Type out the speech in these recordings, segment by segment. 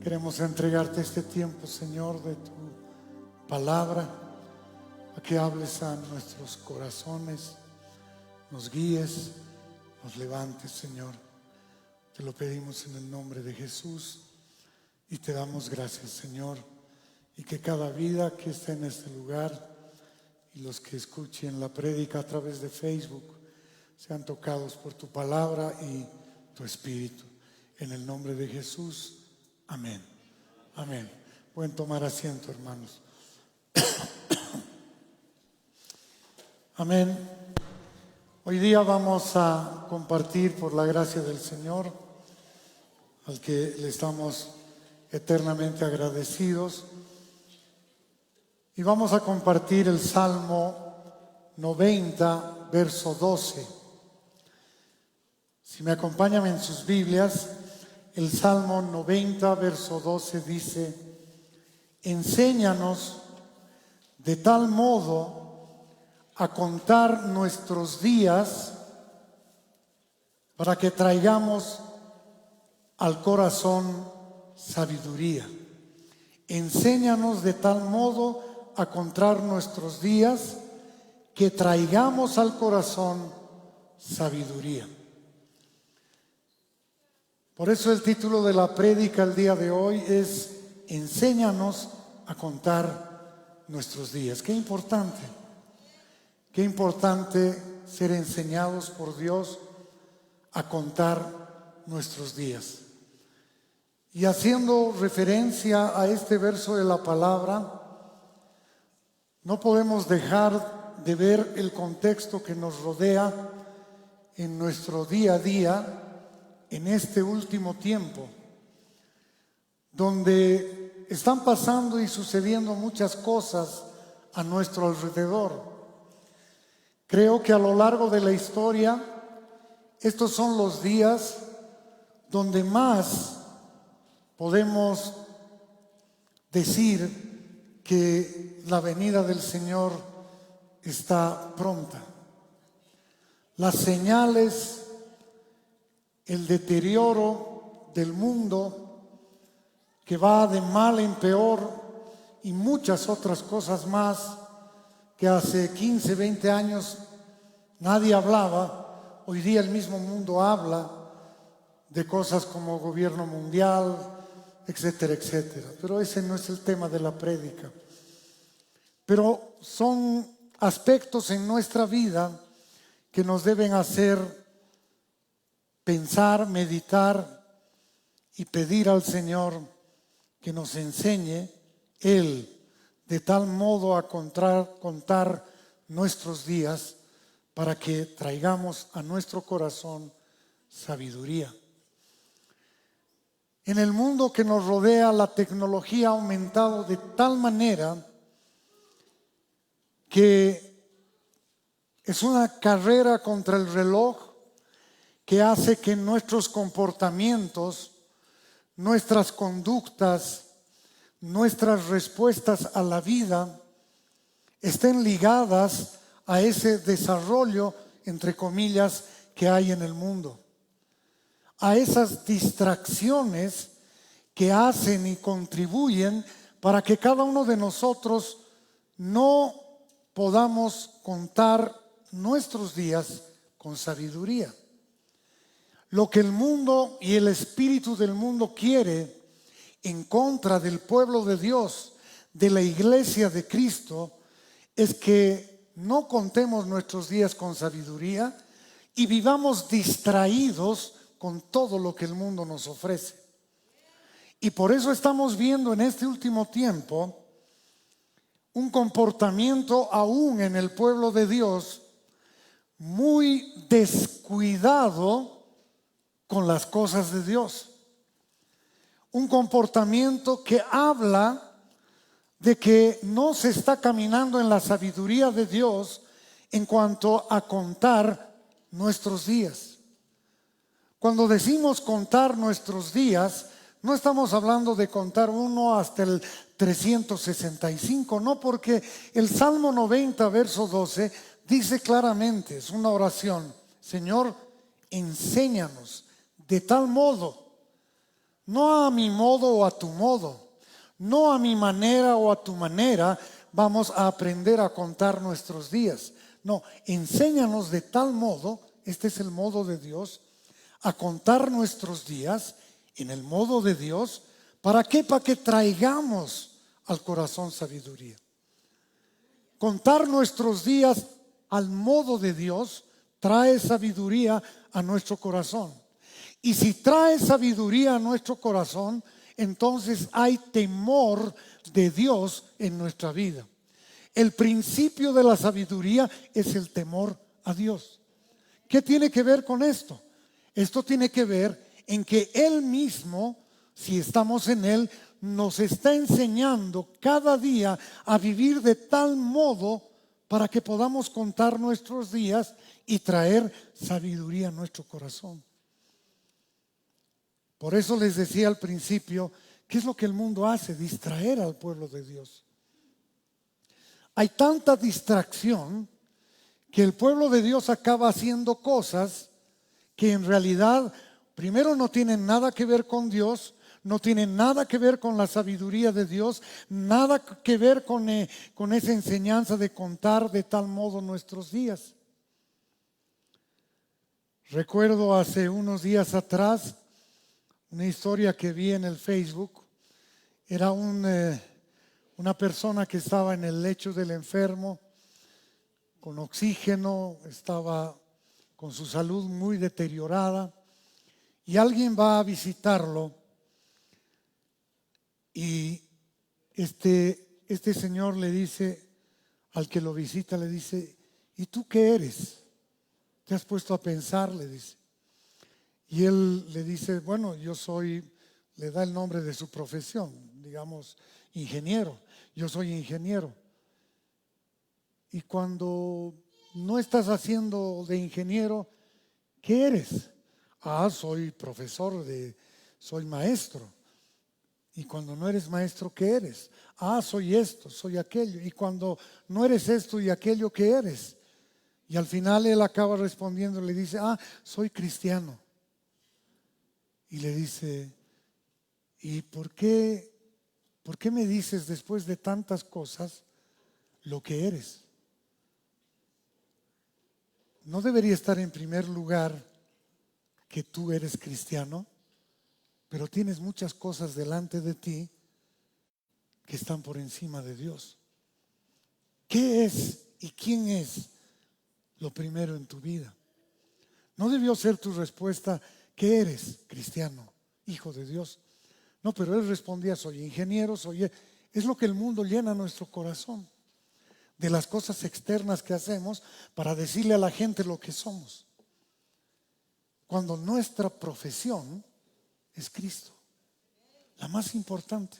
Queremos entregarte este tiempo, Señor, de tu palabra, a que hables a nuestros corazones, nos guíes, nos levantes, Señor. Te lo pedimos en el nombre de Jesús y te damos gracias, Señor. Y que cada vida que esté en este lugar y los que escuchen la prédica a través de Facebook sean tocados por tu palabra y tu espíritu. En el nombre de Jesús, amén. Amén. Pueden tomar asiento, hermanos. Amén. Hoy día vamos a compartir, por la gracia del Señor, al que le estamos eternamente agradecidos, y vamos a compartir el Salmo 90, verso 12. Si me acompañan en sus Biblias, el Salmo 90, verso 12 dice: enséñanos de tal modo a contar nuestros días para que traigamos al corazón sabiduría. Enséñanos de tal modo a contar nuestros días que traigamos al corazón sabiduría. Por eso el título de la prédica el día de hoy es: enséñanos a contar nuestros días. Qué importante ser enseñados por Dios a contar nuestros días. Y haciendo referencia a este verso de la palabra, no podemos dejar de ver el contexto que nos rodea en nuestro día a día en este último tiempo, donde están pasando y sucediendo muchas cosas a nuestro alrededor. Creo que a lo largo de la historia, estos son los días donde más podemos decir que la venida del Señor está pronta. Las señales, el deterioro del mundo que va de mal en peor y muchas otras cosas más que hace 15, 20 años nadie hablaba. Hoy día el mismo mundo habla de cosas como gobierno mundial, etcétera, etcétera. Pero ese no es el tema de la prédica. Pero son aspectos en nuestra vida que nos deben hacer pensar, meditar y pedir al Señor que nos enseñe Él de tal modo a contar nuestros días para que traigamos a nuestro corazón sabiduría. En el mundo que nos rodea, la tecnología ha aumentado de tal manera que es una carrera contra el reloj que hace que nuestros comportamientos, nuestras conductas, nuestras respuestas a la vida estén ligadas a ese desarrollo, entre comillas, que hay en el mundo. A esas distracciones que hacen y contribuyen para que cada uno de nosotros no podamos contar nuestros días con sabiduría. Lo que el mundo y el espíritu del mundo quiere en contra del pueblo de Dios, de la iglesia de Cristo, es que no contemos nuestros días con sabiduría y vivamos distraídos con todo lo que el mundo nos ofrece. Y por eso estamos viendo en este último tiempo un comportamiento aún en el pueblo de Dios muy descuidado con las cosas de Dios. Un comportamiento que habla de que no se está caminando en la sabiduría de Dios en cuanto a contar nuestros días. Cuando decimos contar nuestros días, no estamos hablando de contar uno hasta el 365, no, porque el Salmo 90, verso 12, dice claramente, es una oración: Señor, enséñanos de tal modo No a mi modo o a tu modo, no a mi manera o a tu manera vamos a aprender a contar nuestros días. No, enséñanos de tal modo, este es el modo de Dios, a contar nuestros días en el modo de Dios. ¿Para qué? Para que traigamos al corazón sabiduría. Contar nuestros días al modo de Dios trae sabiduría a nuestro corazón. Y si trae sabiduría a nuestro corazón, entonces hay temor de Dios en nuestra vida. El principio de la sabiduría es el temor a Dios. ¿Qué tiene que ver con esto? Esto tiene que ver en que Él mismo, si estamos en Él, nos está enseñando cada día a vivir de tal modo para que podamos contar nuestros días y traer sabiduría a nuestro corazón. Por eso les decía al principio, ¿qué es lo que el mundo hace? Distraer al pueblo de Dios. Hay tanta distracción que el pueblo de Dios acaba haciendo cosas que en realidad primero no tienen nada que ver con Dios, no tienen nada que ver con la sabiduría de Dios, nada que ver con esa enseñanza de contar de tal modo nuestros días. Recuerdo hace unos días atrás una historia que vi en el Facebook. Era una persona que estaba en el lecho del enfermo, con oxígeno, estaba con su salud muy deteriorada, y alguien va a visitarlo y este señor le dice al que lo visita, le dice: ¿y tú qué eres? ¿Te has puesto a pensar? Le dice. Y él le dice: bueno, yo soy, le da el nombre de su profesión, digamos, ingeniero. Yo soy ingeniero. Y cuando no estás haciendo de ingeniero, ¿qué eres? Ah, soy profesor, soy maestro. Y cuando no eres maestro, ¿qué eres? Ah, soy esto, soy aquello. Y cuando no eres esto y aquello, ¿qué eres? Y al final él acaba respondiendo, le dice: ah, soy cristiano. Y le dice: ¿y por qué me dices después de tantas cosas lo que eres? ¿No debería estar en primer lugar que tú eres cristiano? Pero tienes muchas cosas delante de ti que están por encima de Dios. ¿Qué es y quién es lo primero en tu vida? No debió ser tu respuesta: ¿qué eres? Cristiano, hijo de Dios. No, pero él respondía: soy ingeniero, soy... Es lo que el mundo llena nuestro corazón, de las cosas externas que hacemos para decirle a la gente lo que somos, cuando nuestra profesión es Cristo, la más importante.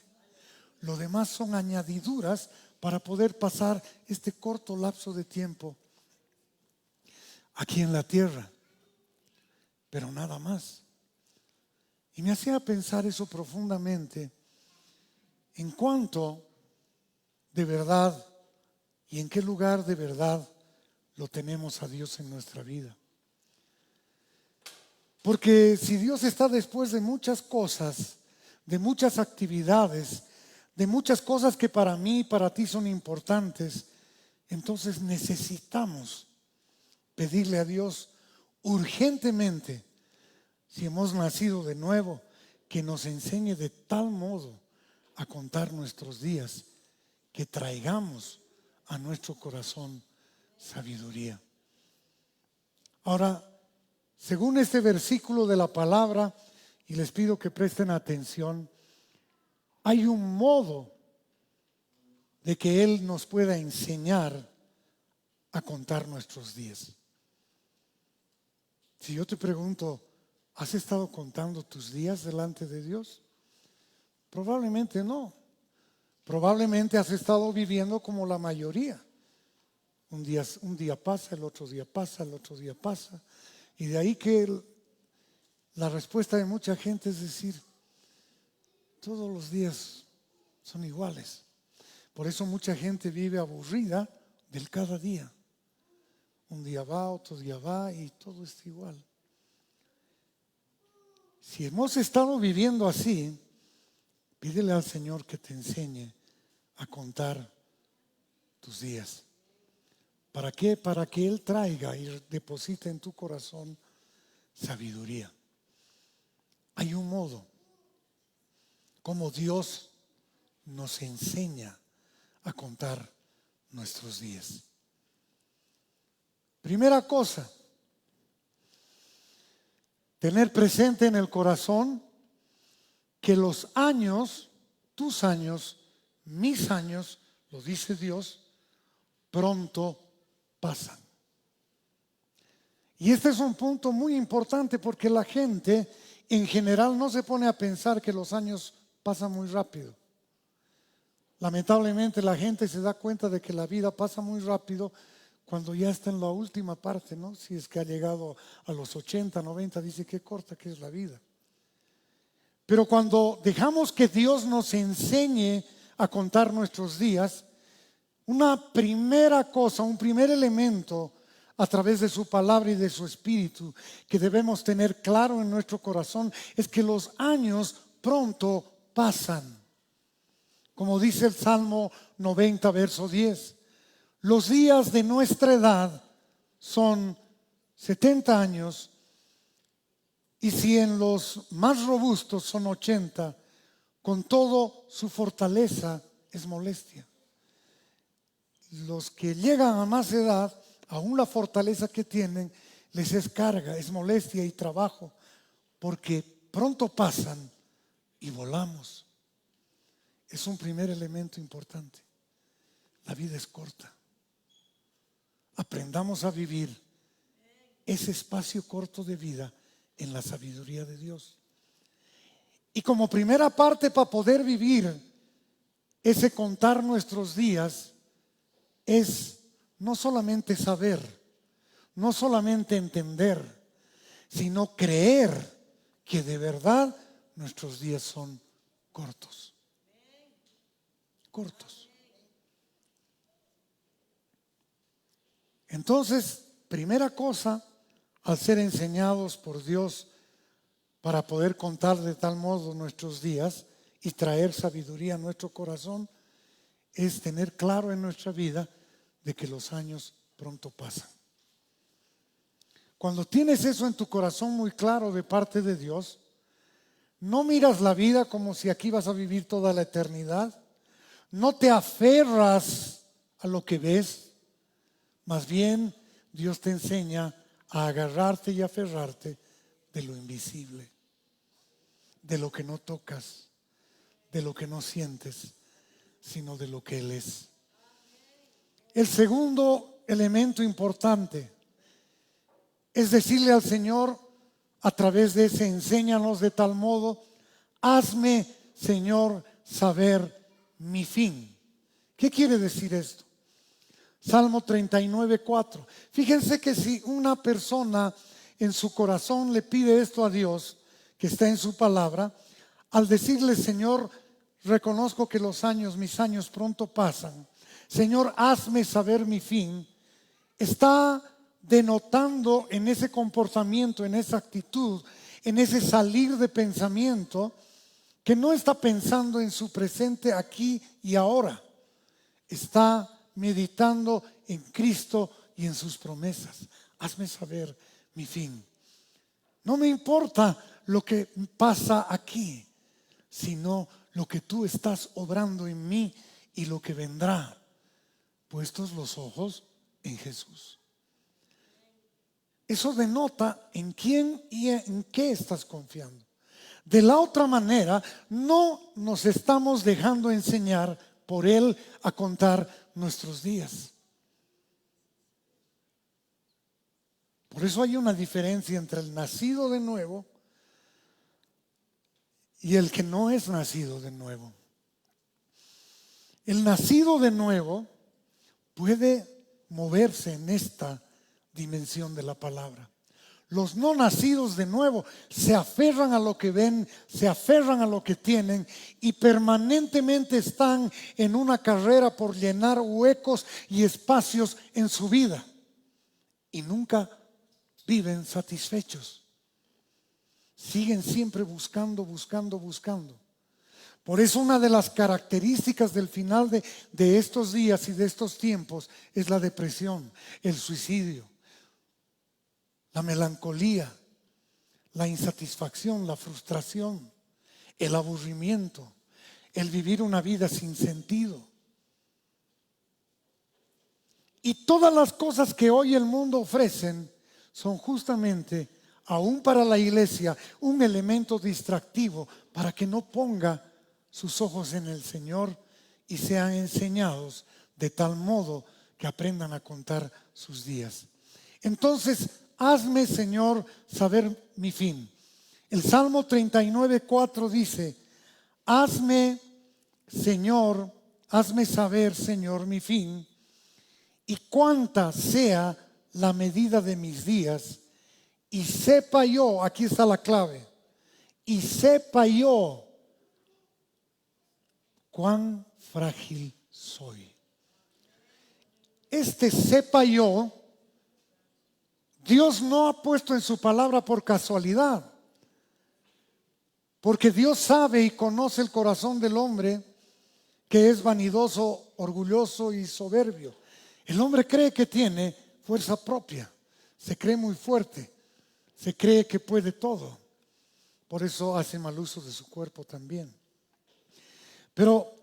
Lo demás son añadiduras para poder pasar este corto lapso de tiempo aquí en la tierra, pero nada más. Y me hacía pensar eso profundamente, en cuánto de verdad y en qué lugar de verdad lo tenemos a Dios en nuestra vida. Porque si Dios está después de muchas cosas, de muchas actividades, de muchas cosas que para mí y para ti son importantes, entonces necesitamos pedirle a Dios urgentemente, si hemos nacido de nuevo, que nos enseñe de tal modo a contar nuestros días, que traigamos a nuestro corazón sabiduría. Ahora, según este versículo de la palabra, y les pido que presten atención, hay un modo de que Él nos pueda enseñar a contar nuestros días. Si yo te pregunto, ¿has estado contando tus días delante de Dios? Probablemente no. Probablemente has estado viviendo como la mayoría. Un día pasa, el otro día pasa, el otro día pasa. Y de ahí que la respuesta de mucha gente es decir: todos los días son iguales. Por eso mucha gente vive aburrida del cada día. Un día va, otro día va y todo está igual. Si hemos estado viviendo así, pídele al Señor que te enseñe a contar tus días. ¿Para qué? Para que Él traiga y deposite en tu corazón sabiduría. Hay un modo como Dios nos enseña a contar nuestros días. Primera cosa, tener presente en el corazón que los años, tus años, mis años, lo dice Dios, pronto pasan. Y este es un punto muy importante porque la gente en general no se pone a pensar que los años pasan muy rápido. Lamentablemente la gente se da cuenta de que la vida pasa muy rápido cuando ya está en la última parte, ¿no? Si es que ha llegado a los 80, 90, dice qué corta que es la vida. Pero cuando dejamos que Dios nos enseñe a contar nuestros días, una primera cosa, un primer elemento a través de su palabra y de su espíritu que debemos tener claro en nuestro corazón es que los años pronto pasan. Como dice el Salmo 90, verso 10, los días de nuestra edad son 70 años y si en los más robustos son 80, con todo su fortaleza es molestia. Los que llegan a más edad, aún la fortaleza que tienen, les es carga, es molestia y trabajo, porque pronto pasan y volamos. Es un primer elemento importante. La vida es corta. Aprendamos a vivir ese espacio corto de vida en la sabiduría de Dios. Y como primera parte para poder vivir ese contar nuestros días es no solamente saber, no solamente entender, sino creer que de verdad nuestros días son cortos. Cortos. Entonces, primera cosa, al ser enseñados por Dios para poder contar de tal modo nuestros días y traer sabiduría a nuestro corazón, es tener claro en nuestra vida de que los años pronto pasan. Cuando tienes eso en tu corazón muy claro de parte de Dios, no miras la vida como si aquí vas a vivir toda la eternidad. No te aferras a lo que ves, más bien Dios te enseña a agarrarte y aferrarte de lo invisible, de lo que no tocas, de lo que no sientes, sino de lo que Él es. El segundo elemento importante es decirle al Señor a través de ese enséñanos de tal modo, hazme, Señor, saber mi fin. ¿Qué quiere decir esto? Salmo 39, 4. Fíjense que si una persona en su corazón le pide esto a Dios, que está en su palabra, al decirle, Señor, reconozco que los años, mis años pronto pasan, Señor, hazme saber mi fin, está denotando en ese comportamiento, en esa actitud, en ese salir de pensamiento, que no está pensando en su presente aquí y ahora, está meditando en Cristo y en sus promesas. Hazme saber mi fin. No me importa lo que pasa aquí, sino lo que tú estás obrando en mí y lo que vendrá. Puestos los ojos en Jesús. Eso denota en quién y en qué estás confiando. De la otra manera, no nos estamos dejando enseñar por Él a contar nuestros días. Por eso hay una diferencia entre el nacido de nuevo y el que no es nacido de nuevo. El nacido de nuevo puede moverse en esta dimensión de la palabra. Los no nacidos de nuevo se aferran a lo que ven, se aferran a lo que tienen y permanentemente están en una carrera por llenar huecos y espacios en su vida y nunca viven satisfechos. siguen siempre buscando, buscando, buscando. Por eso una de las características del final de estos días y de estos tiempos es la depresión, el suicidio, la melancolía, la insatisfacción, la frustración, el aburrimiento, el vivir una vida sin sentido. Y todas las cosas que hoy el mundo ofrecen son justamente, aún para la iglesia, un elemento distractivo para que no ponga sus ojos en el Señor y sean enseñados de tal modo que aprendan a contar sus días. Entonces, hazme, Señor, saber mi fin. El Salmo 39:4 dice: hazme, Señor, hazme saber, Señor, mi fin, y cuánta sea la medida de mis días, y sepa yo, aquí está la clave, y sepa yo cuán frágil soy. Sepa yo, Dios no ha puesto en su palabra por casualidad, porque Dios sabe y conoce el corazón del hombre, que es vanidoso, orgulloso y soberbio. El hombre cree que tiene fuerza propia, se cree muy fuerte, se cree que puede todo. Por eso hace mal uso de su cuerpo también. Pero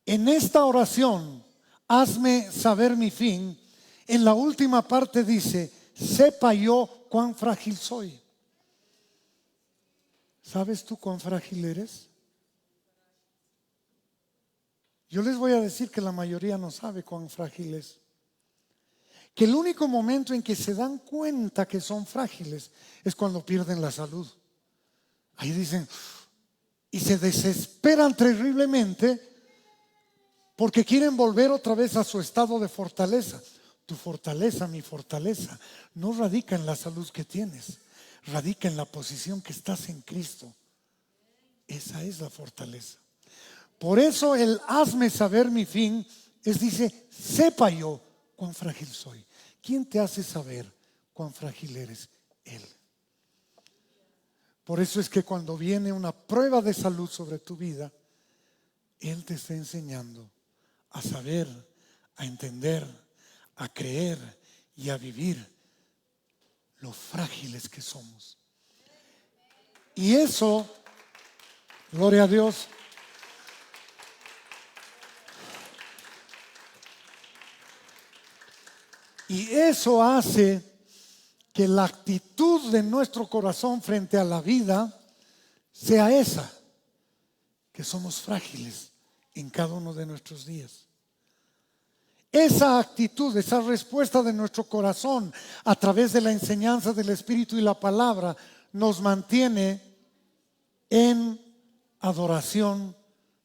en esta oración, hazme saber mi fin, en la última parte dice: sepa yo cuán frágil soy. ¿Sabes tú cuán frágil eres? Yo les voy a decir que la mayoría no sabe cuán frágil es. Que el único momento en que se dan cuenta que son frágiles es cuando pierden la salud. Ahí dicen, y se desesperan terriblemente porque quieren volver otra vez a su estado de fortaleza. Tu fortaleza, mi fortaleza, no radica en la salud que tienes, radica en la posición que estás en Cristo. Esa es la fortaleza. Por eso el hazme saber mi fin dice, sepa yo cuán frágil soy. ¿Quién te hace saber cuán frágil eres? Él. Por eso es que cuando viene una prueba de salud sobre tu vida, Él te está enseñando a saber, a entender, a creer y a vivir lo frágiles que somos. Y eso, gloria a Dios, y eso hace que la actitud de nuestro corazón frente a la vida sea esa, que somos frágiles en cada uno de nuestros días. Esa actitud, esa respuesta de nuestro corazón a través de la enseñanza del Espíritu y la palabra nos mantiene en adoración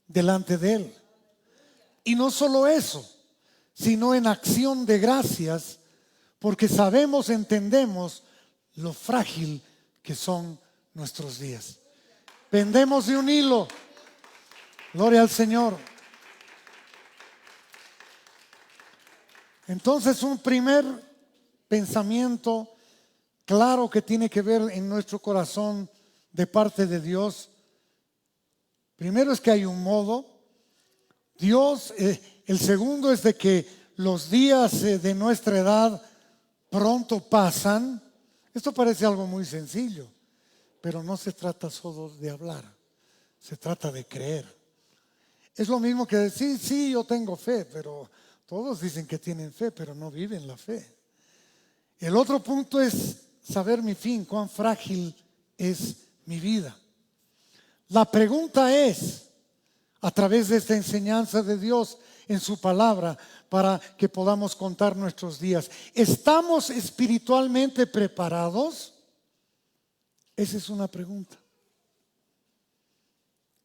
delante de Él. Y no solo eso, sino en acción de gracias, porque sabemos, entendemos lo frágil que son nuestros días. Pendemos de un hilo. Gloria al Señor. Entonces, un primer pensamiento claro que tiene que ver en nuestro corazón de parte de Dios. Primero es que hay un modo. Dios, el segundo es de que los días de nuestra edad pronto pasan. Esto parece algo muy sencillo, pero no se trata solo de hablar, se trata de creer. Es lo mismo que decir, sí, yo tengo fe, pero todos dicen que tienen fe, pero no viven la fe. El otro punto es saber mi fin, cuán frágil es mi vida. La pregunta es, a través de esta enseñanza de Dios en su palabra, para que podamos contar nuestros días, ¿estamos espiritualmente preparados? Esa es una pregunta.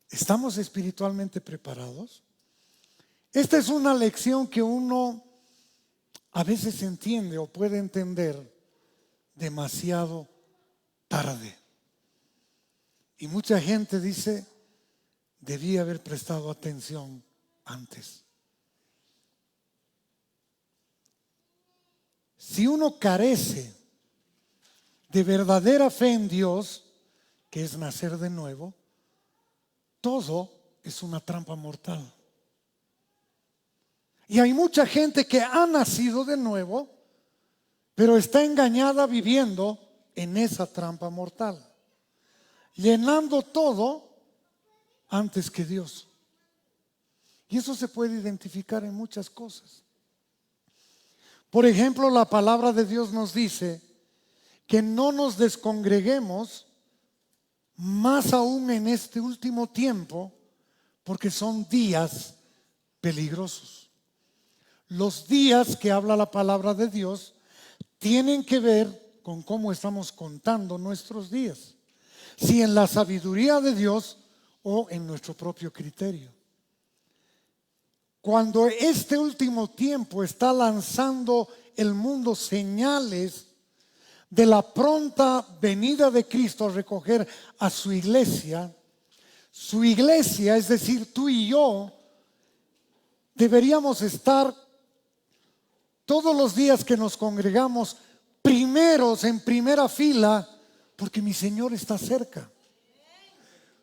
¿Estamos espiritualmente preparados? Esta es una lección que uno a veces entiende o puede entender demasiado tarde. Y mucha gente dice, debí haber prestado atención antes. Si uno carece de verdadera fe en Dios que es nacer de nuevo, todo es una trampa mortal. Y hay mucha gente que ha nacido de nuevo, pero está engañada viviendo en esa trampa mortal, llenando todo antes que Dios. Y eso se puede identificar en muchas cosas. Por ejemplo, la palabra de Dios nos dice que no nos descongreguemos, más aún en este último tiempo, porque son días peligrosos. Los días que habla la palabra de Dios tienen que ver con cómo estamos contando nuestros días, si en la sabiduría de Dios o en nuestro propio criterio. Cuando este último tiempo está lanzando el mundo señales de la pronta venida de Cristo a recoger a su iglesia, es decir, tú y yo, deberíamos estar todos los días que nos congregamos primeros en primera fila, porque mi Señor está cerca.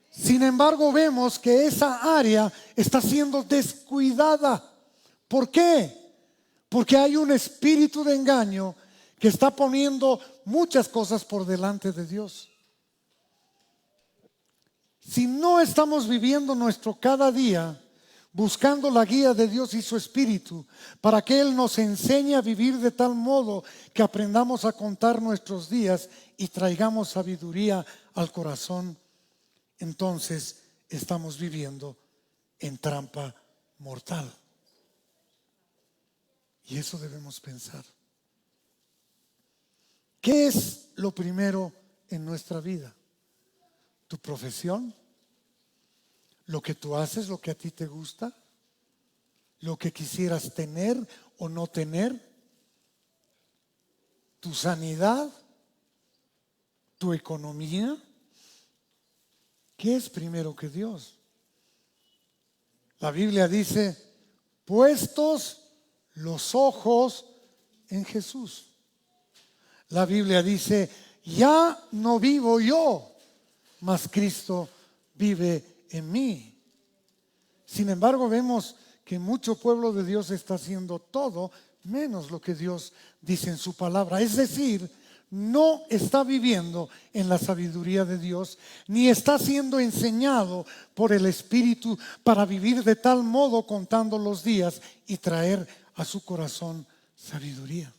Sin embargo, vemos que esa área está siendo descuidada. ¿Por qué? Porque hay un espíritu de engaño que está poniendo muchas cosas por delante de Dios. Si no estamos viviendo nuestro cada día buscando la guía de Dios y su Espíritu para que Él nos enseñe a vivir de tal modo que aprendamos a contar nuestros días y traigamos sabiduría al corazón, entonces estamos viviendo en trampa mortal. Y eso debemos pensar. ¿Qué es lo primero en nuestra vida? ¿Tu profesión? ¿Lo que tú haces, lo que a ti te gusta? ¿Lo que quisieras tener o no tener? ¿Tu sanidad? ¿Tu economía? ¿Qué es primero que Dios? La Biblia dice, puestos los ojos en Jesús. La Biblia dice, ya no vivo yo, mas Cristo vive en mí. Sin embargo, vemos que mucho pueblo de Dios está haciendo todo menos lo que Dios dice en su palabra. Es decir, no está viviendo en la sabiduría de Dios, ni está siendo enseñado por el Espíritu para vivir de tal modo contando los días y traer a su corazón sabiduría.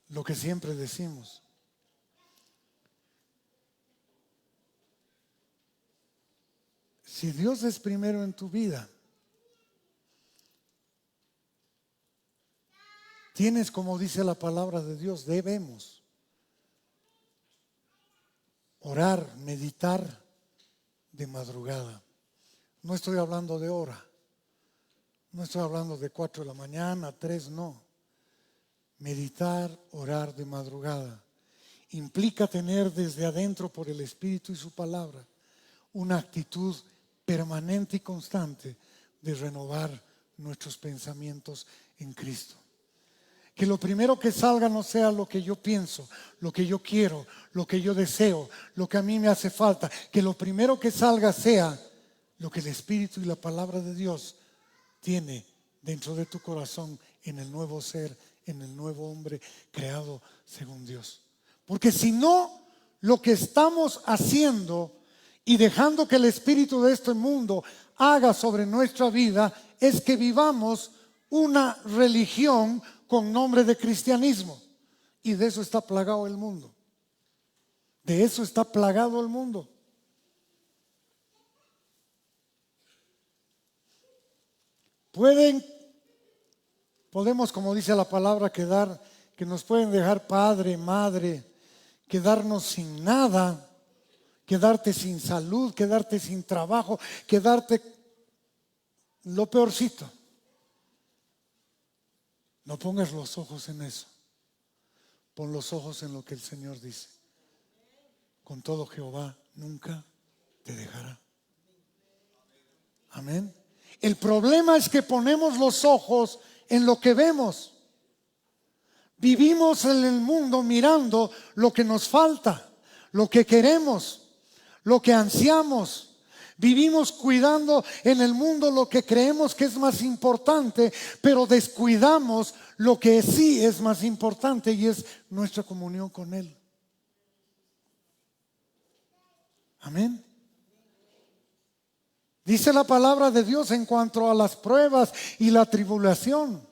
Lo que siempre decimos. Si Dios es primero en tu vida, tienes, como dice la palabra de Dios, debemos orar, meditar de madrugada. No estoy hablando de hora, no estoy hablando de 4 de la mañana, 3, no. Meditar, orar de madrugada implica tener desde adentro por el Espíritu y su palabra una actitud permanente y constante de renovar nuestros pensamientos en Cristo. Que lo primero que salga no sea lo que yo pienso, lo que yo quiero, lo que yo deseo, lo que a mí me hace falta. Que lo primero que salga sea lo que el Espíritu y la palabra de Dios tiene dentro de tu corazón en el nuevo ser, en el nuevo hombre creado según Dios. Porque si no, lo que estamos haciendo y dejando que el espíritu de este mundo haga sobre nuestra vida es que vivamos una religión con nombre de cristianismo. Y de eso está plagado el mundo. De eso está plagado el mundo. Podemos, como dice la palabra, que nos pueden dejar padre, madre, quedarnos sin nada, quedarte sin salud, quedarte sin trabajo, quedarte lo peorcito. No pongas los ojos en eso. Pon los ojos en lo que el Señor dice. Con todo Jehová nunca te dejará. Amén. El problema es que ponemos los ojos en lo que vemos. Vivimos en el mundo mirando lo que nos falta, lo que queremos, lo que ansiamos. Vivimos cuidando en el mundo lo que creemos que es más importante, pero descuidamos lo que sí es más importante, y es nuestra comunión con Él. Amén. Dice la palabra de Dios en cuanto a las pruebas y la tribulación.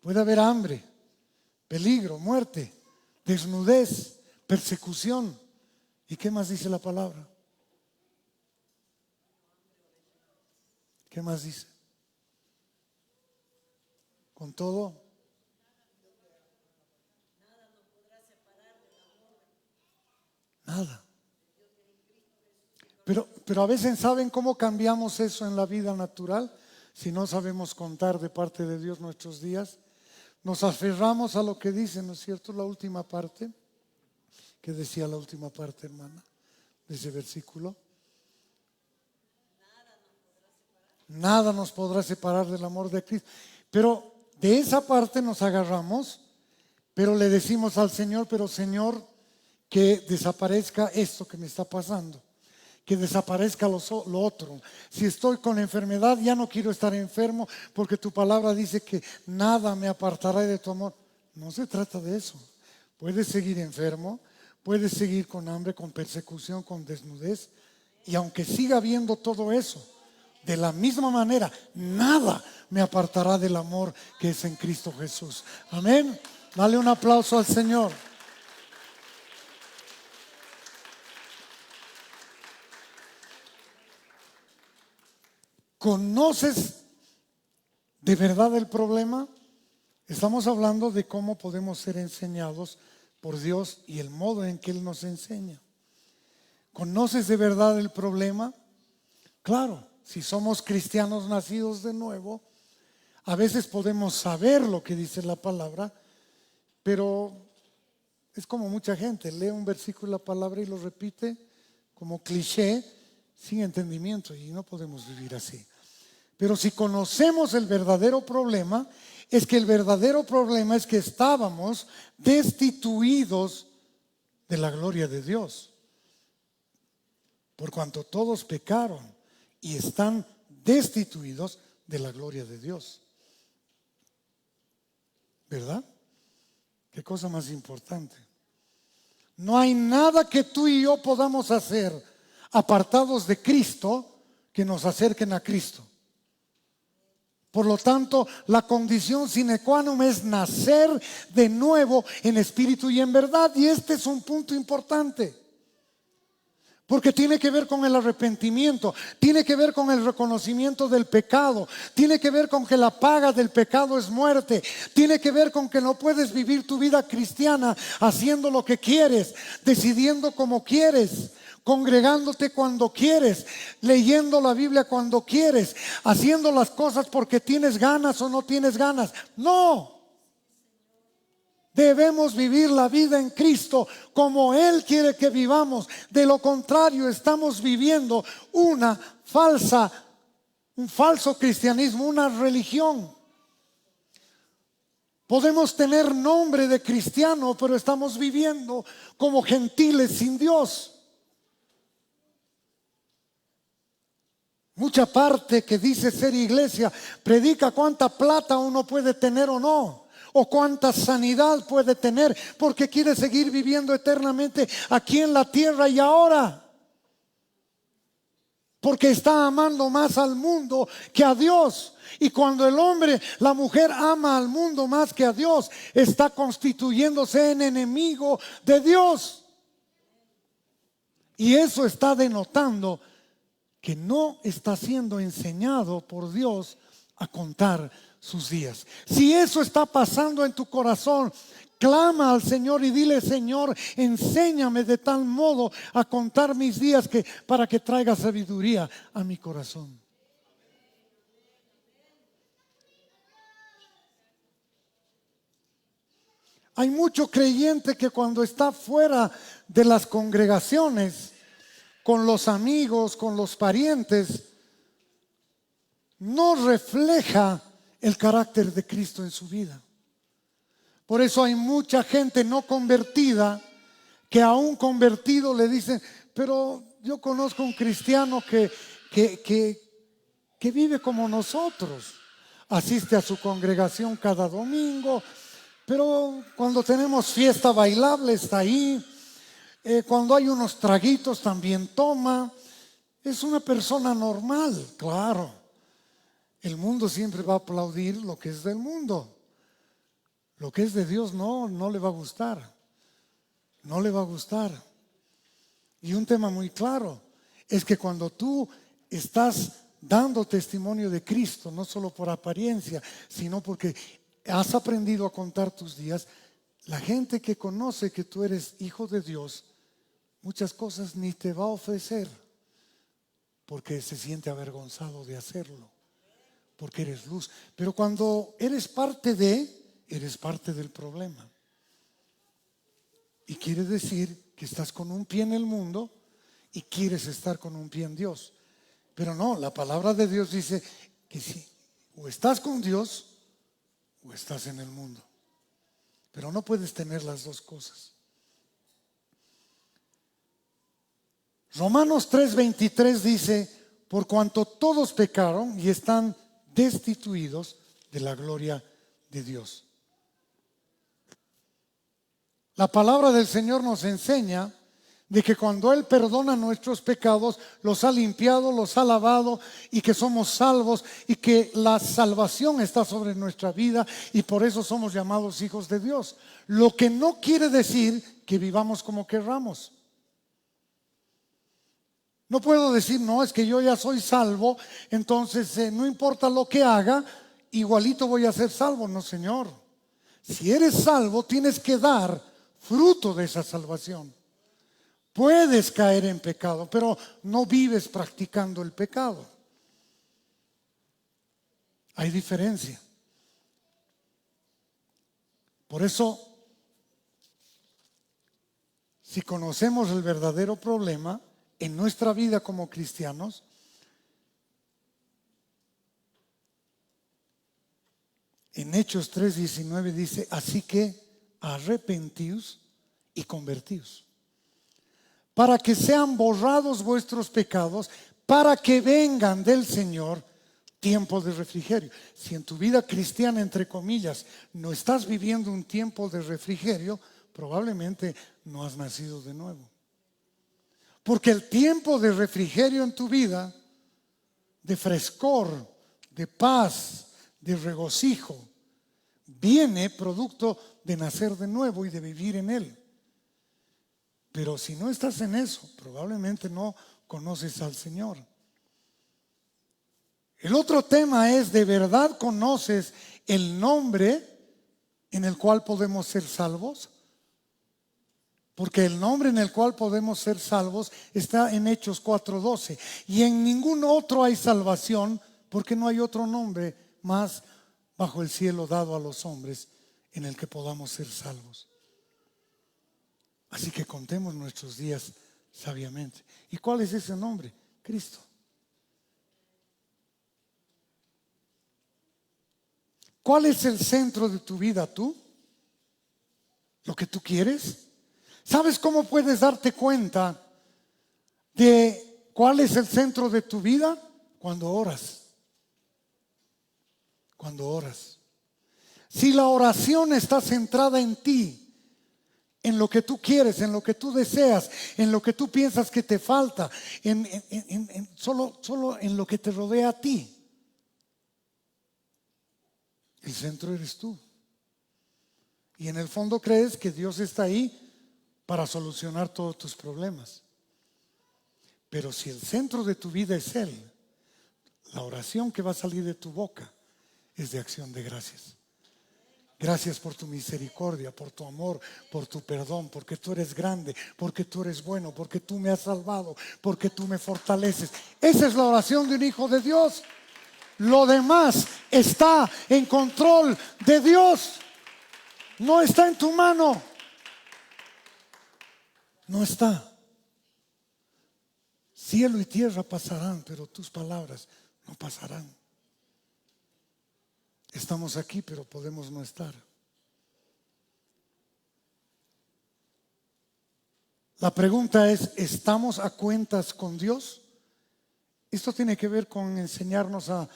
Puede haber hambre, peligro, muerte, desnudez, persecución. ¿Y qué más dice la palabra? ¿Qué más dice? Con todo, nada. Pero a veces, ¿saben cómo cambiamos eso en la vida natural? Si no sabemos contar de parte de Dios nuestros días, nos aferramos a lo que dice, ¿no es cierto? La última parte. ¿Qué decía la última parte, hermana, de ese versículo? Nada nos podrá separar del amor de Cristo. Pero de esa parte nos agarramos, pero le decimos al Señor: pero Señor, que desaparezca esto que me está pasando, que desaparezca lo otro. Si estoy con enfermedad, ya no quiero estar enfermo, porque tu palabra dice que nada me apartará de tu amor. No se trata de eso. Puedes seguir enfermo, puedes seguir con hambre, con persecución, con desnudez, y aunque siga habiendo todo eso, de la misma manera, nada me apartará del amor que es en Cristo Jesús. Amén. Dale un aplauso al Señor. ¿Conoces de verdad el problema? Estamos hablando de cómo podemos ser enseñados por Dios y el modo en que Él nos enseña. ¿Conoces de verdad el problema? Claro, si somos cristianos nacidos de nuevo, a veces podemos saber lo que dice la palabra, pero es como mucha gente, lee un versículo de la palabra y lo repite como cliché, sin entendimiento, y no podemos vivir así. Pero si conocemos el verdadero problema, es que el verdadero problema es que estábamos destituidos de la gloria de Dios, por cuanto todos pecaron y están destituidos de la gloria de Dios. ¿Verdad? Qué cosa más importante. No hay nada que tú y yo podamos hacer apartados de Cristo que nos acerquen a Cristo. Por lo tanto, la condición sine qua non es nacer de nuevo en espíritu y en verdad. Y este es un punto importante, porque tiene que ver con el arrepentimiento, tiene que ver con el reconocimiento del pecado, tiene que ver con que la paga del pecado es muerte, tiene que ver con que no puedes vivir tu vida cristiana haciendo lo que quieres, decidiendo como quieres, congregándote cuando quieres, leyendo la Biblia cuando quieres, haciendo las cosas porque tienes ganas o no tienes ganas. No. Debemos vivir la vida en Cristo como Él quiere que vivamos. De lo contrario, estamos viviendo un falso cristianismo, una religión. Podemos tener nombre de cristiano, pero estamos viviendo como gentiles sin Dios. Mucha parte que dice ser iglesia predica cuánta plata uno puede tener o no, o cuánta sanidad puede tener, porque quiere seguir viviendo eternamente aquí en la tierra y ahora, porque está amando más al mundo que a Dios. Y cuando el hombre, la mujer ama al mundo más que a Dios, está constituyéndose en enemigo de Dios. Y eso está denotando que no está siendo enseñado por Dios a contar sus días. Si eso está pasando en tu corazón, clama al Señor y dile: Señor, enséñame de tal modo a contar mis días para que traiga sabiduría a mi corazón. Hay mucho creyente que cuando está fuera de las congregaciones, con los amigos, con los parientes, no refleja el carácter de Cristo en su vida. Por eso hay mucha gente no convertida que a un convertido le dicen, pero yo conozco un cristiano que vive como nosotros. Asiste a su congregación cada domingo, pero cuando tenemos fiesta bailable está ahí. Cuando hay unos traguitos también toma. Es una persona normal, claro. El mundo siempre va a aplaudir lo que es del mundo. Lo que es de Dios no le va a gustar. No le va a gustar. Y un tema muy claro es que cuando tú estás dando testimonio de Cristo, no solo por apariencia, sino porque has aprendido a contar tus días, la gente que conoce que tú eres hijo de Dios, muchas cosas ni te va a ofrecer porque se siente avergonzado de hacerlo, porque eres luz. Pero cuando eres parte del problema. Y quiere decir que estás con un pie en el mundo y quieres estar con un pie en Dios. Pero no, la palabra de Dios dice que si o estás con Dios o estás en el mundo. Pero no puedes tener las dos cosas. Romanos 3:23 dice, por cuanto todos pecaron y están destituidos de la gloria de Dios. La palabra del Señor nos enseña de que cuando Él perdona nuestros pecados, los ha limpiado, los ha lavado y que somos salvos y que la salvación está sobre nuestra vida y por eso somos llamados hijos de Dios. Lo que no quiere decir que vivamos como querramos. No puedo decir, no, es que yo ya soy salvo, entonces no importa lo que haga, igualito voy a ser salvo. No, Señor. Si eres salvo, tienes que dar fruto de esa salvación. Puedes caer en pecado, pero no vives practicando el pecado. Hay diferencia. Por eso, si conocemos el verdadero problema en nuestra vida como cristianos, en Hechos 3:19 dice, así que arrepentíos y convertíos, para que sean borrados vuestros pecados, para que vengan del Señor tiempos de refrigerio. Si en tu vida cristiana, entre comillas, no estás viviendo un tiempo de refrigerio, probablemente no has nacido de nuevo. Porque el tiempo de refrigerio en tu vida, de frescor, de paz, de regocijo, viene producto de nacer de nuevo y de vivir en Él. Pero si no estás en eso, probablemente no conoces al Señor. El otro tema es, ¿de verdad conoces el nombre en el cual podemos ser salvos? Porque el nombre en el cual podemos ser salvos está en Hechos 4:12. Y en ningún otro hay salvación, porque no hay otro nombre más bajo el cielo dado a los hombres en el que podamos ser salvos. Así que contemos nuestros días sabiamente. ¿Y cuál es ese nombre? Cristo. ¿Cuál es el centro de tu vida tú? ¿Lo que tú quieres? ¿Sabes cómo puedes darte cuenta de cuál es el centro de tu vida? Cuando oras. Cuando oras. Si la oración está centrada en ti, en lo que tú quieres, en lo que tú deseas, en lo que tú piensas que te falta, solo en lo que te rodea a ti, el centro eres tú. Y en el fondo crees que Dios está ahí para solucionar todos tus problemas. Pero si el centro de tu vida es Él, la oración que va a salir de tu boca es de acción de gracias. Gracias por tu misericordia, por tu amor, por tu perdón, porque tú eres grande, porque tú eres bueno, porque tú me has salvado, porque tú me fortaleces. Esa es la oración de un hijo de Dios. Lo demás está en control de Dios. No está en tu mano. No está. Cielo y tierra pasarán, pero tus palabras no pasarán. Estamos aquí, pero podemos no estar. La pregunta es, ¿estamos a cuentas con Dios? Esto tiene que ver con enseñarnos a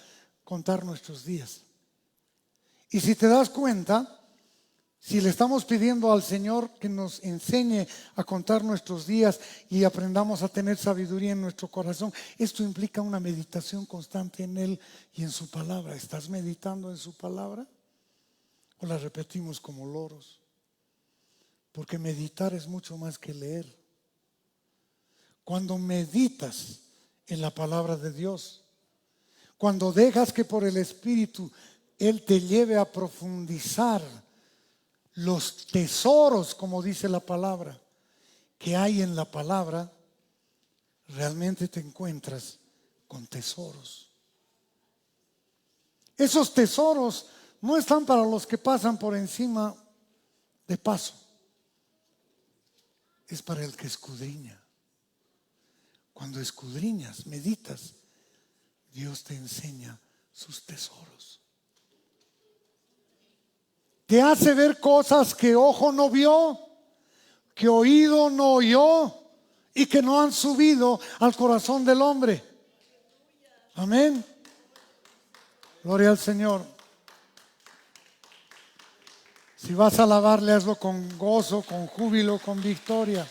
contar nuestros días. Y si te das cuenta, si le estamos pidiendo al Señor que nos enseñe a contar nuestros días y aprendamos a tener sabiduría en nuestro corazón, esto implica una meditación constante en Él y en su palabra. ¿Estás meditando en su palabra? ¿O la repetimos como loros? Porque meditar es mucho más que leer. Cuando meditas en la palabra de Dios, cuando dejas que por el Espíritu Él te lleve a profundizar los tesoros, como dice la palabra, que hay en la palabra, realmente te encuentras con tesoros. Esos tesoros no están para los que pasan por encima de paso. Es para el que escudriña. Cuando escudriñas, meditas, Dios te enseña sus tesoros. Te hace ver cosas que ojo no vio, que oído no oyó y que no han subido al corazón del hombre. Amén. Gloria al Señor. Si vas a alabarle, hazlo con gozo, con júbilo, con victoria.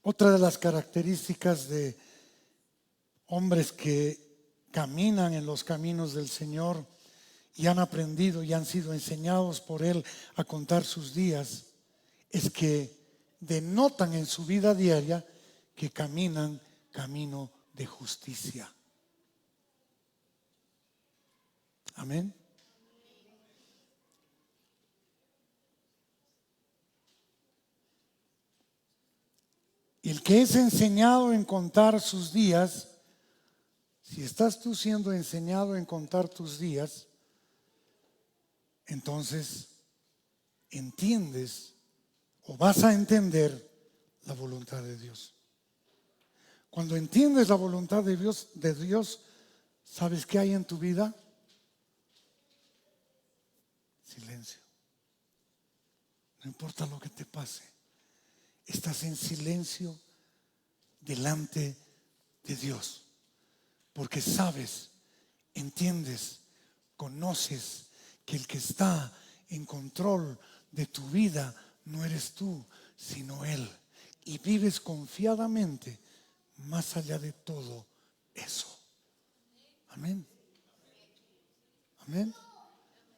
Otra de las características de hombres que caminan en los caminos del Señor y han aprendido y han sido enseñados por Él a contar sus días es que denotan en su vida diaria que caminan camino de justicia. Amén. El que es enseñado en contar sus días, si estás tú siendo enseñado en contar tus días, entonces entiendes o vas a entender la voluntad de Dios. Cuando entiendes la voluntad de Dios, ¿sabes qué hay en tu vida? Silencio. No importa lo que te pase. Estás en silencio delante de Dios, porque sabes, entiendes, conoces que el que está en control de tu vida no eres tú, sino Él, y vives confiadamente más allá de todo eso. Amén. Amén.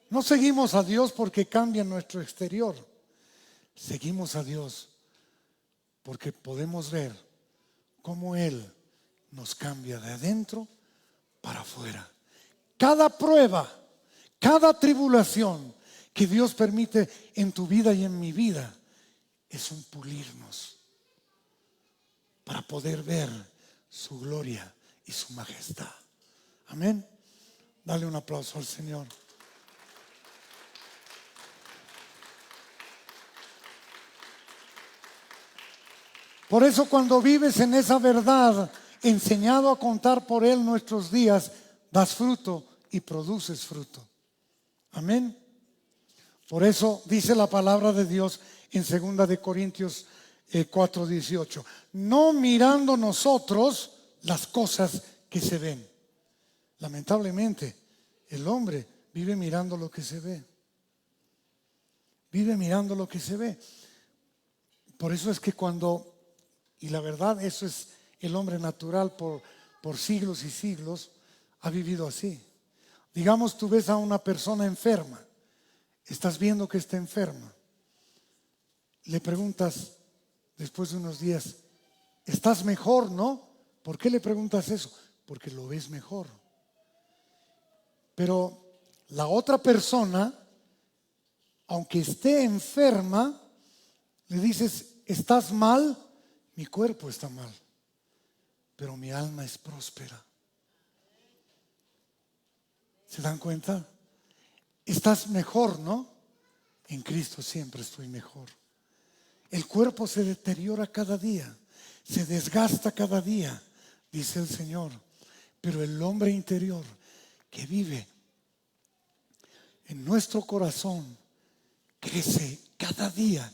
No seguimos a Dios porque cambia nuestro exterior. Seguimos a Dios porque podemos ver cómo Él nos cambia de adentro para afuera. Cada prueba, cada tribulación que Dios permite en tu vida y en mi vida es un pulirnos para poder ver su gloria y su majestad. Amén. Dale un aplauso al Señor. Por eso cuando vives en esa verdad, enseñado a contar por Él nuestros días, das fruto y produces fruto. Amén. Por eso dice la palabra de Dios en 2 de Corintios 4:18. No mirando nosotros las cosas que se ven. Lamentablemente, el hombre vive mirando lo que se ve. Vive mirando lo que se ve. Por eso es que y la verdad, eso es el hombre natural por siglos y siglos, ha vivido así. Digamos, tú ves a una persona enferma, estás viendo que está enferma. Le preguntas después de unos días, ¿estás mejor, no? ¿Por qué le preguntas eso? Porque lo ves mejor. Pero la otra persona, aunque esté enferma, le dices, ¿estás mal? Mi cuerpo está mal, pero mi alma es próspera. ¿Se dan cuenta? Estás mejor, ¿no? En Cristo siempre estoy mejor. El cuerpo se deteriora cada día, se desgasta cada día, dice el Señor. Pero el hombre interior que vive en nuestro corazón crece cada día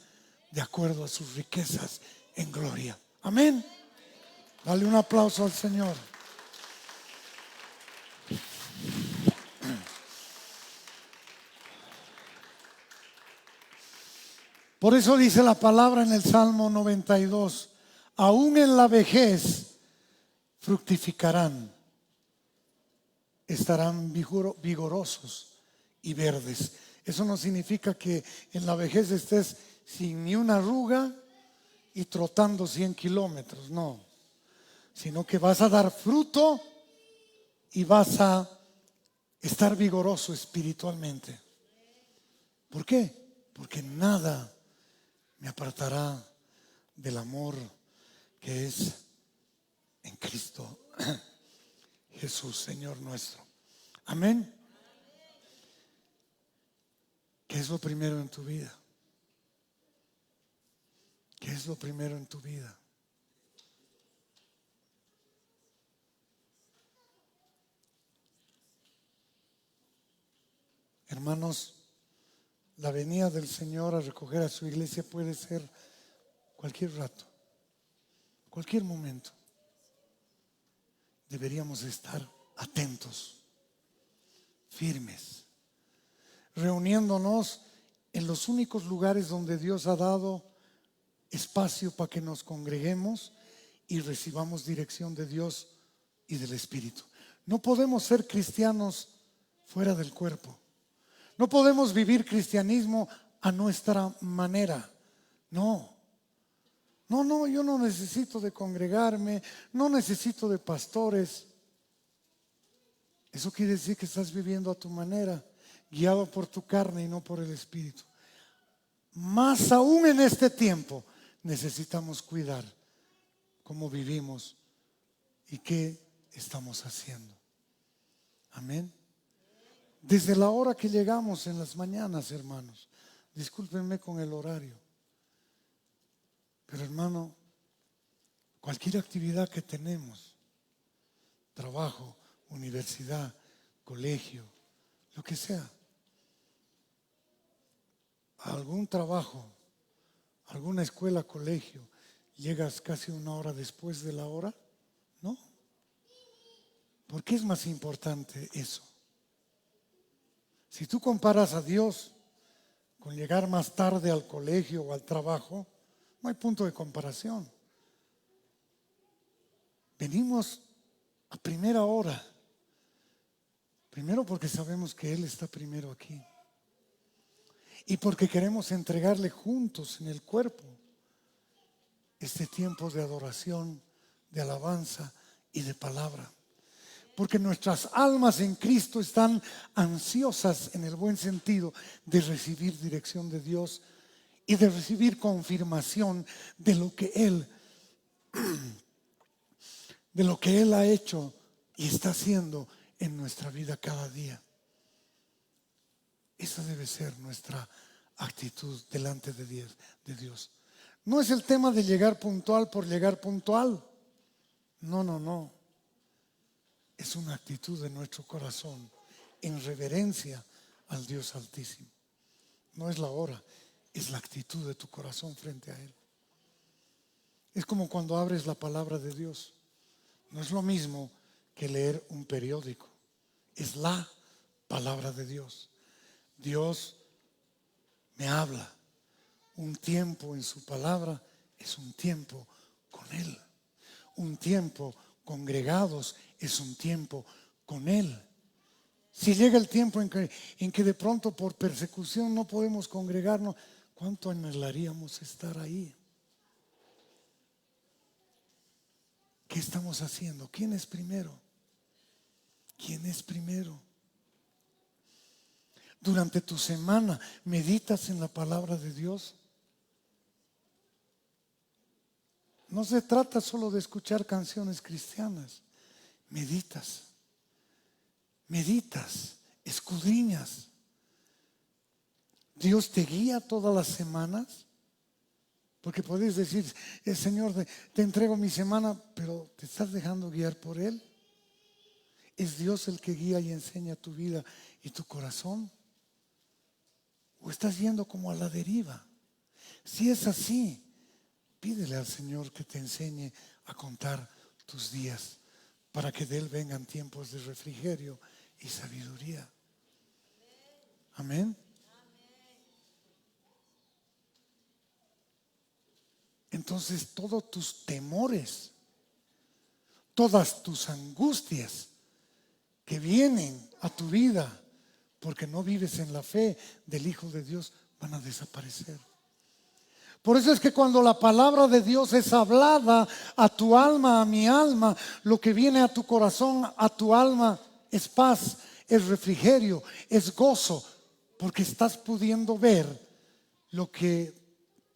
de acuerdo a sus riquezas en gloria. Amén. Dale un aplauso al Señor. Por eso dice la palabra en el Salmo 92, aún en la vejez fructificarán, estarán vigorosos y verdes. Eso no significa que en la vejez estés sin ni una arruga y trotando 100 kilómetros, no, sino que vas a dar fruto y vas a estar vigoroso espiritualmente. ¿Por qué? Porque nada me apartará del amor que es en Cristo Jesús, Señor nuestro. Amén. ¿Qué es lo primero en tu vida? ¿Qué es lo primero en tu vida? Hermanos, la venida del Señor a recoger a su iglesia puede ser cualquier rato, cualquier momento. Deberíamos estar atentos, firmes, reuniéndonos en los únicos lugares donde Dios ha dado espacio para que nos congreguemos y recibamos dirección de Dios y del Espíritu. No podemos ser cristianos fuera del cuerpo. No podemos vivir cristianismo a nuestra manera. No, yo no necesito de congregarme, no necesito de pastores. Eso quiere decir que estás viviendo a tu manera, guiado por tu carne y no por el Espíritu. Más aún en este tiempo necesitamos cuidar cómo vivimos y qué estamos haciendo. Amén. Desde la hora que llegamos en las mañanas, hermanos, discúlpenme con el horario, pero hermano, cualquier actividad que tenemos, trabajo, universidad, colegio, lo que sea, algún trabajo, alguna escuela, colegio, llegas casi una hora después de la hora, ¿no? ¿Por qué es más importante eso? Si tú comparas a Dios con llegar más tarde al colegio o al trabajo, no hay punto de comparación. Venimos a primera hora. Primero porque sabemos que Él está primero aquí. Y porque queremos entregarle juntos en el cuerpo este tiempo de adoración, de alabanza y de palabra. Porque nuestras almas en Cristo están ansiosas en el buen sentido de recibir dirección de Dios y de recibir confirmación de lo que Él ha hecho y está haciendo en nuestra vida cada día. Esa debe ser nuestra actitud delante de Dios. No es el tema de llegar puntual por llegar puntual. No. Es una actitud de nuestro corazón en reverencia al Dios Altísimo. No es la hora, es la actitud de tu corazón frente a Él. Es como cuando abres la palabra de Dios. No es lo mismo que leer un periódico. Es la palabra de Dios. Dios me habla. Un tiempo en su palabra es un tiempo con Él. Un tiempo congregados es un tiempo con Él. Si llega el tiempo en que de pronto por persecución no podemos congregarnos, ¿cuánto anhelaríamos estar ahí? ¿Qué estamos haciendo? ¿Quién es primero? ¿Quién es primero? Durante tu semana, ¿meditas en la palabra de Dios? No se trata solo de escuchar canciones cristianas. Meditas, escudriñas. Dios te guía todas las semanas. Porque podéis decir, Señor, te entrego mi semana, pero ¿te estás dejando guiar por Él? ¿Es Dios el que guía y enseña tu vida y tu corazón? ¿O estás yendo como a la deriva? Si es así, pídele al Señor que te enseñe a contar tus días, para que de Él vengan tiempos de refrigerio y sabiduría. Amén. Entonces todos tus temores, todas tus angustias que vienen a tu vida porque no vives en la fe del Hijo de Dios van a desaparecer. Por eso es que cuando la palabra de Dios es hablada a tu alma, a mi alma, lo que viene a tu corazón, a tu alma, es paz, es refrigerio, es gozo, porque estás pudiendo ver lo que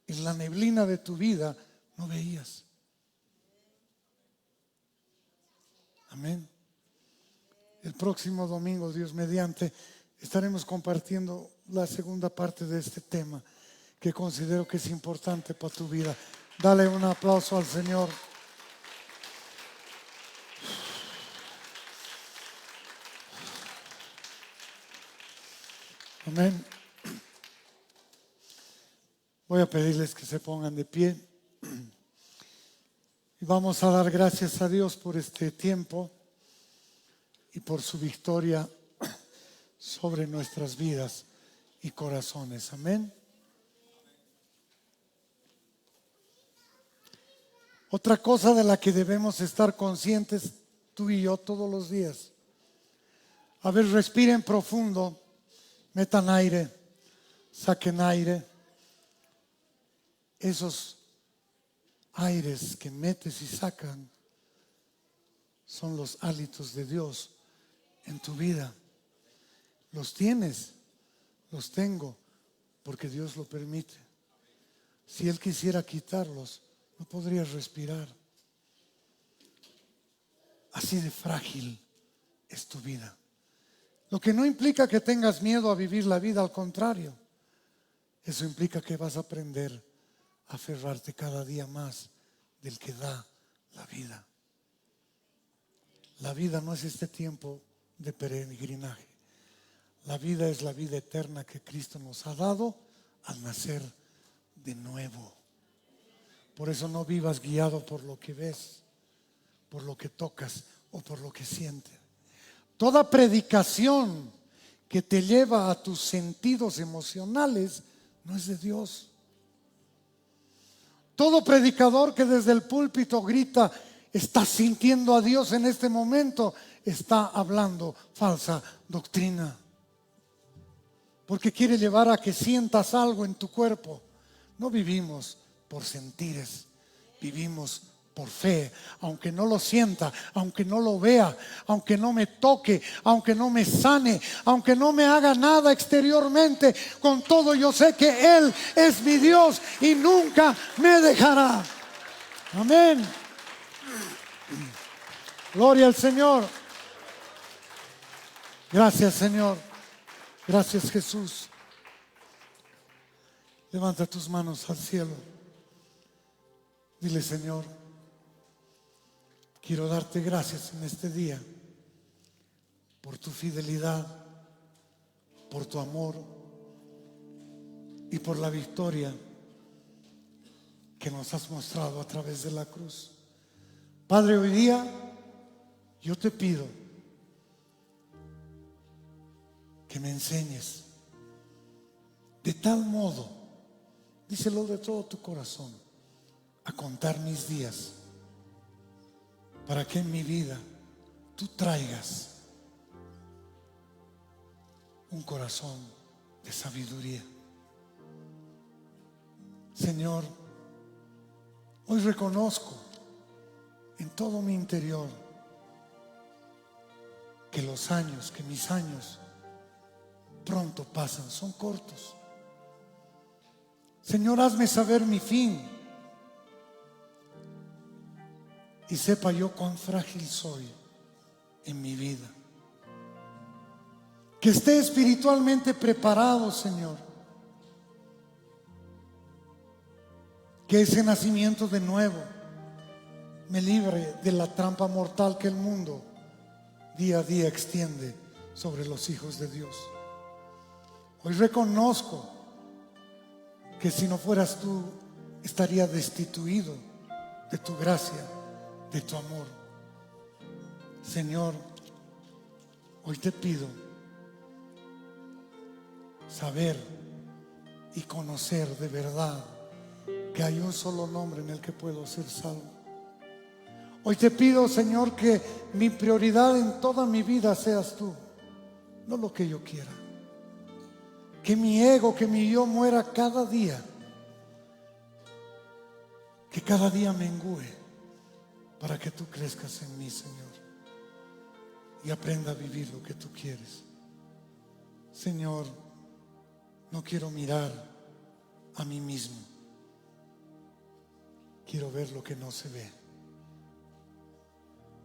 en la neblina de tu vida no veías. Amén. El próximo domingo, Dios mediante, estaremos compartiendo la segunda parte de este tema que considero que es importante para tu vida. Dale un aplauso al Señor. Amén. Voy a pedirles que se pongan de pie. Y vamos a dar gracias a Dios por este tiempo y por su victoria sobre nuestras vidas y corazones. Amén. Otra cosa de la que debemos estar conscientes tú y yo todos los días. A ver, respiren profundo, metan aire, saquen aire. Esos aires que metes y sacan son los hálitos de Dios en tu vida. Los tienes, los tengo, porque Dios lo permite. Si Él quisiera quitarlos, no podrías respirar. Así de frágil es tu vida. Lo que no implica que tengas miedo a vivir la vida, al contrario. Eso implica que vas a aprender a aferrarte cada día más del que da la vida. La vida no es este tiempo de peregrinaje. La vida es la vida eterna que Cristo nos ha dado al nacer de nuevo. Por eso no vivas guiado por lo que ves, por lo que tocas o por lo que sientes. Toda predicación que te lleva a tus sentidos emocionales no es de Dios. Todo predicador que desde el púlpito grita, está sintiendo a Dios en este momento, está hablando falsa doctrina. Porque quiere llevar a que sientas algo en tu cuerpo. No vivimos por sentires, vivimos por fe, aunque no lo sienta, aunque no lo vea, aunque no me toque, aunque no me sane, aunque no me haga nada exteriormente. Con todo yo sé que Él es mi Dios y nunca me dejará. Amén. Gloria al Señor. Gracias, Señor. Gracias, Jesús. Levanta tus manos al cielo. Dile, Señor, quiero darte gracias en este día por tu fidelidad, por tu amor y por la victoria que nos has mostrado a través de la cruz. Padre, hoy día yo te pido que me enseñes de tal modo, díselo de todo tu corazón, a contar mis días, para que en mi vida tú traigas un corazón de sabiduría. Señor, hoy reconozco en todo mi interior que los años, que mis años pronto pasan, son cortos. Señor, hazme saber mi fin y sepa yo cuán frágil soy en mi vida. Que esté espiritualmente preparado, Señor. Que ese nacimiento de nuevo me libre de la trampa mortal que el mundo día a día extiende sobre los hijos de Dios. Hoy reconozco que si no fueras tú, estaría destituido de tu gracia, de tu amor. Señor, hoy te pido saber y conocer de verdad que hay un solo nombre en el que puedo ser salvo. Hoy te pido, Señor, que mi prioridad en toda mi vida seas tú, no lo que yo quiera. Que mi ego, que mi yo muera cada día. Que cada día mengüe para que tú crezcas en mí, Señor, y aprenda a vivir lo que tú quieres. Señor, no quiero mirar a mí mismo. Quiero ver lo que no se ve.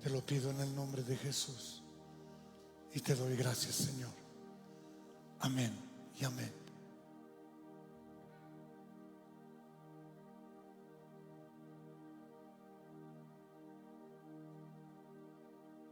Te lo pido en el nombre de Jesús y te doy gracias, Señor. Amén y amén.